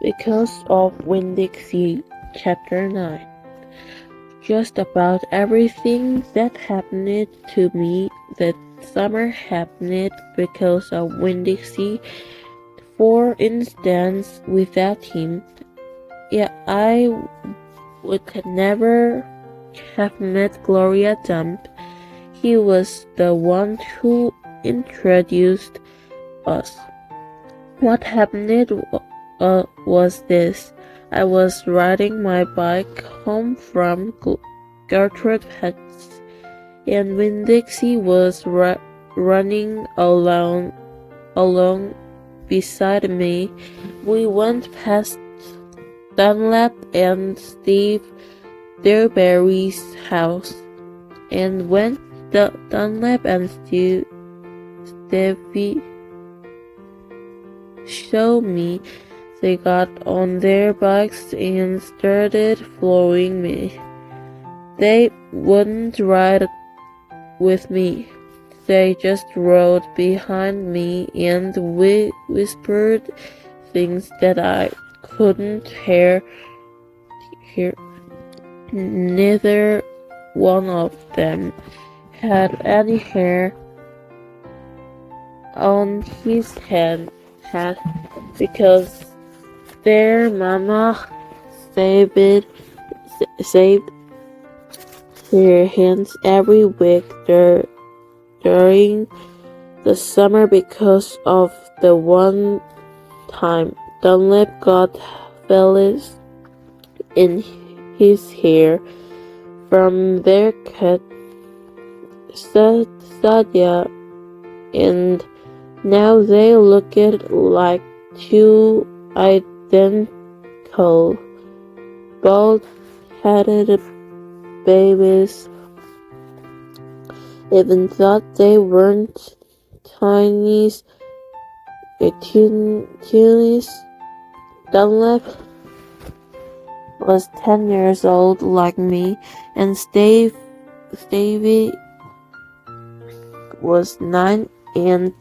because of Winn-Dixie, Chapter 9. Just about everything that happened to me that summer happened because of Winn-Dixie. For instance, without him, I would never have met Gloria Dump. He was the one who introduced us. What happened was this. I was riding my bike home from Gertrude Pet's, and Winn-Dixie was running along beside me. We went past Dunlap and Steve Dewberry's house, and when Dunlap and Stevie showed me, they got on their bikes and started following me. They wouldn't ride with me. They just rode behind me and whispered things that I couldn't hear. Neither one of them had any hair on his head because their mama saved their hands every week during the summer because of the one time Dunlap got feathers in his hair from their cat Sadia, and now they looked like two identical bald-headed babies. Even thought they weren't tinies. Dunlap was 10 years old like me, and Stevie was 9 and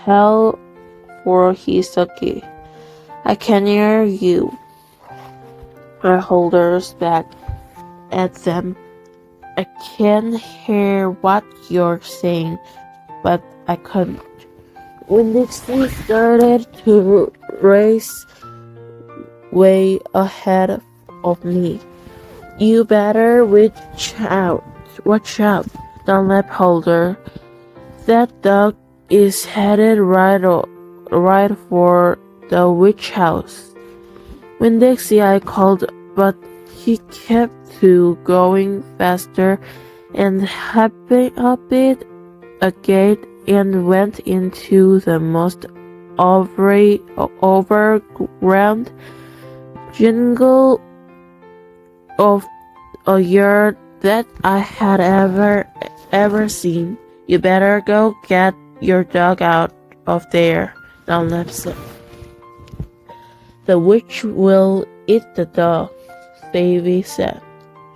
tell for his hockey. I can hear you. I holders back at them. I can hear what you're saying, but I couldn't. Winn-Dixie started to race way ahead of me. You better watch out, Dunlap Holder. That dog is headed right for the witch house. Winn-Dixie, I called, but he kept going faster and hopped a gate and went into the most overground jungle of a yard that I had ever seen. You better go get your dog out of there, Dunlap said. The witch will eat the dog, Davy said.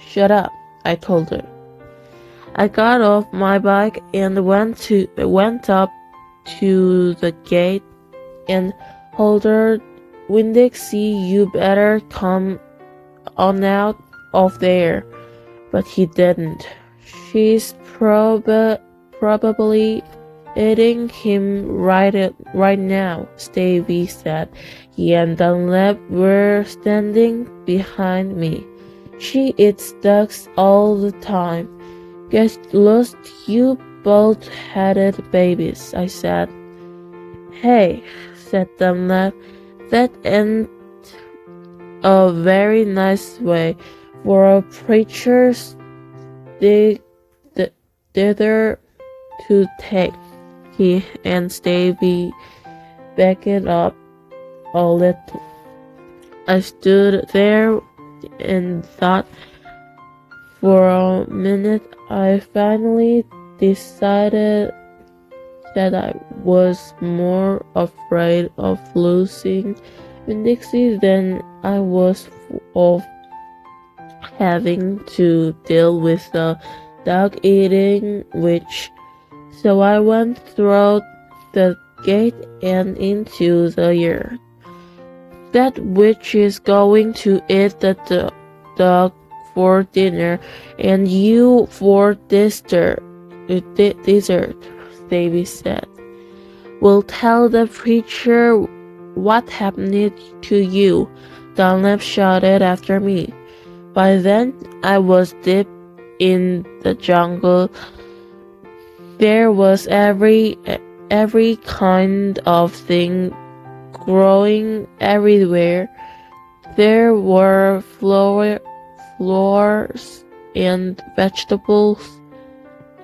Shut up, I told her. I got off my bike and went up to the gate and told her, Winn-Dixie, you better come on out of there. But he didn't. She's probably eating him right now, Stevie said. He and Dunlap were standing behind me. She eats ducks all the time. Get lost, you bald-headed babies, I said. Hey, said Dunlap, that ain't a very nice way for a preacher's dither to take. He and Stevie backed up a little. I stood there and thought. For a minute, I finally decided that I was more afraid of losing Winn-Dixie than I was of having to deal with the dog-eating witch. So I went through the gate and into the yard. That witch is going to eat the dog for dinner, and you for dessert, Davy said. We'll tell the preacher what happened to you, Dunlap shouted after me. By then, I was deep in the jungle. There was every kind of thing growing everywhere. There were flowers and vegetables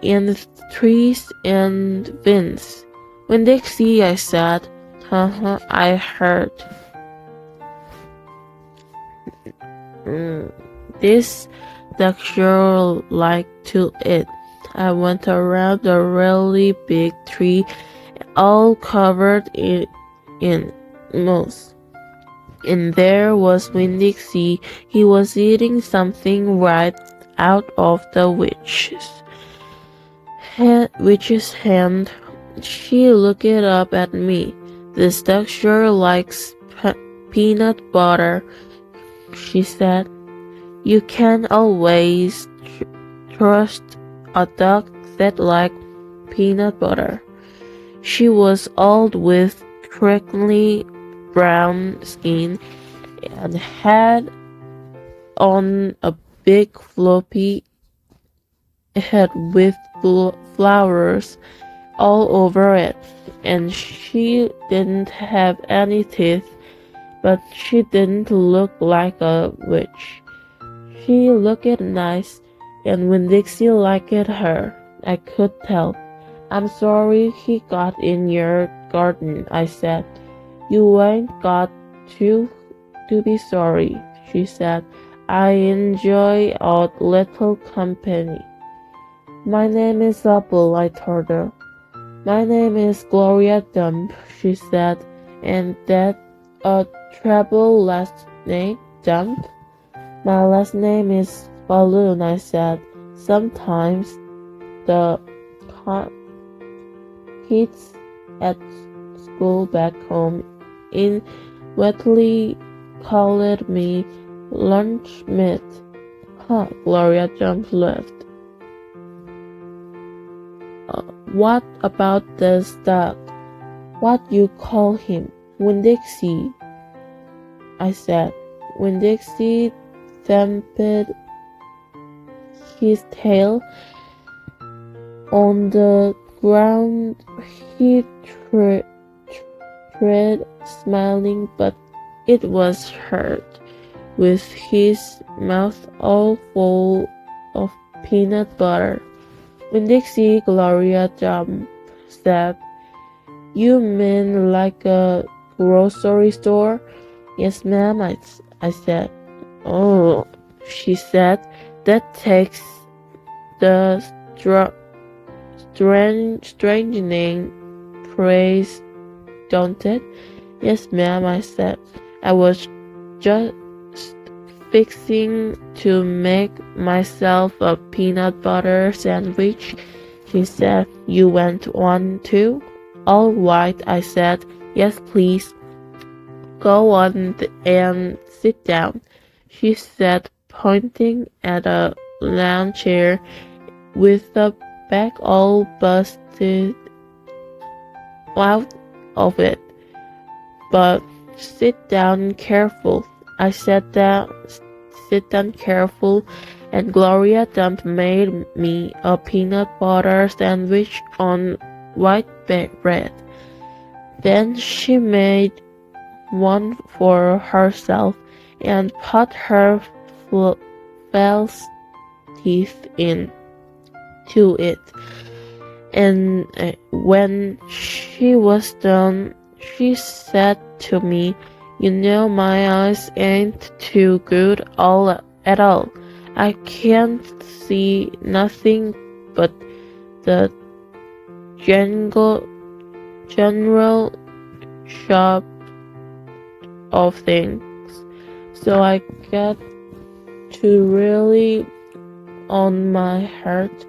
and trees and vines. Winn-Dixie, I said. I heard. This duck sure liked to eat. I went around a really big tree, all covered in moss. And there was Winn-Dixie. He was eating something right out of the witch's hand. She looked up at me. This duck sure likes peanut butter, she said. You can always trust a duck that likes peanut butter. She was old with crinkly brown skin and had on a big floppy head with flowers all over it, and she didn't have any teeth, but she didn't look like a witch. She looked nice, and Winn-Dixie liked her. I could tell. I'm sorry he got in your garden, I said. You ain't got to be sorry, she said. I enjoy a little company. My name is Apple, I told her. My name is Gloria Dump, she said. And that a treble last name, Dump? My last name is Balloon, I said. Sometimes the kids at school back home in Wetly called me lunch meat. Gloria Dump laughed. What about this dog? What you call him? Winn-Dixie, I said. Winn-Dixie thumped his tail on the ground. He tread smiling, but it was hurt, with his mouth all full of peanut butter. Winn-Dixie, Gloria Dump said. You mean like a grocery store? Yes, ma'am, I said. Oh, she said. That takes the strange name praise, don't it? Yes, ma'am, I said. I was just fixing to make myself a peanut butter sandwich, she said. You want one too? All right, I said. Yes, please. Go on and sit down, she said, pointing at a lounge chair with the back all busted out of it. But sit down careful. I sat down careful, and Gloria Dump made me a peanut butter sandwich on white bread. Then she made one for herself and put her false teeth into it. And when she was done, she said to me, You know my eyes ain't too good at all. I can't see nothing but the general shape of things. So I get to really on my heart.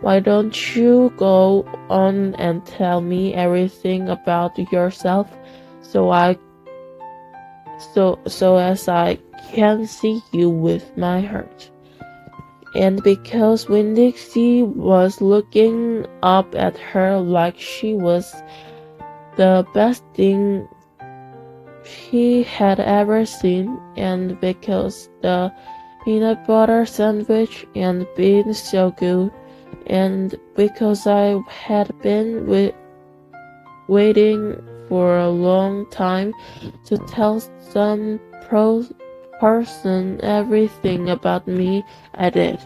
Why don't you go on and tell me everything about yourself so so as I can see you with my heart. And because Winn-Dixie was looking up at her like she was the best thing she had ever seen, and because the peanut butter sandwich and been so good, and because I had been waiting for a long time to tell some person everything about me, I did.